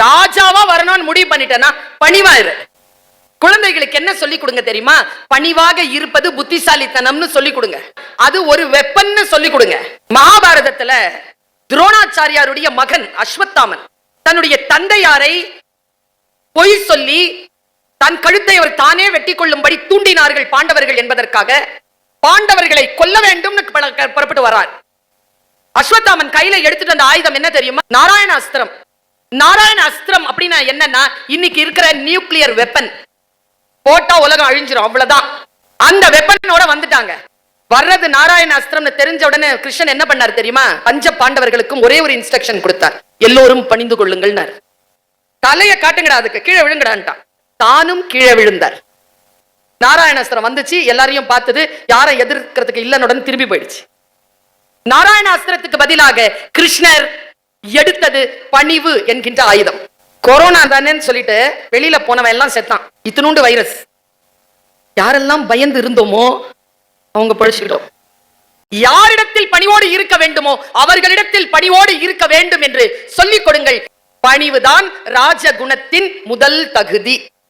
ராஜாவா வரணும்னு முடிவு பண்ணிட்டேன்னா பணிவாயிரு. குழந்தைகளுக்கு என்ன சொல்லி கொடுங்க தெரியுமா? பணிவாக இருப்பது புத்திசாலித்தனம்னு சொல்லி கொடுங்க. அது ஒரு வெப்பன்னு சொல்லி கொடுங்க. மகாபாரதத்துல துரோணாச்சாரியாருடைய மகன் அஸ்வத்தாமன் தன்னுடைய தந்தையாரை பொய் சொல்லி தன் கழுத்தை அவர் தானே வெட்டி கொள்ளும்படி தூண்டினார்கள் பாண்டவர்கள் என்பதற்காக பாண்டவர்களை கொல்ல வேண்டும் புறப்பட்டு வரார். அஸ்வத்தாமன் கையில எடுத்துட்டு வந்த ஆயுதம் என்ன தெரியுமா? நாராயண அஸ்திரம். நாராயண அஸ்திரம் அப்படின்னா என்னன்னா, இன்னைக்கு இருக்கிற நியூக்ளியர் வெப்பன். போட்டா உலகம் அழிஞ்சிரும், அவ்வளவுதான். அந்த வெப்பனோட வந்துட்டாங்க. வர்றது நாராயண அஸ்திரம் தெரிஞ்ச உடனே கிருஷ்ணன் என்ன பண்ணார் தெரியுமா? பஞ்ச பாண்டவர்களுக்கும் ஒரே ஒரு இன்ஸ்ட்ரக்ஷன் கொடுத்தார், எல்லோரும் பணிந்து கொள்ளுங்கள். தலைய காட்டுங்கடா, அதுக்கு கீழே விழுங்கடான்ட்டான். தானும் கீழே விழுந்தார். நாராயணாஸ்திரம் வந்துச்சு, எல்லாரையும் பார்த்தது, யாரை எதிர்க்கிறதுக்கு இல்லனுடன் திரும்பி போயிடுச்சு. நாராயணாஸ்திரத்துக்கு பதிலாக கிருஷ்ணர் எடுத்தது பணிவு என்கின்ற ஆயுதம். கொரோனா தானே சொல்லிட்டு வெளியில போனவன் எல்லாம் செத்தான். இத்தினூண்டு வைரஸ். யாரெல்லாம் பயந்து இருந்தோமோ அவங்க பழிச்சுக்கிட்டோம். யாரிடத்தில் பணிவோடு இருக்க வேண்டுமோ அவர்களிடத்தில் பணிவோடு இருக்க வேண்டும் என்று சொல்லிக் கொடுங்கள். பணிவுதான் ராஜகுணத்தின் முதல் தகுதி.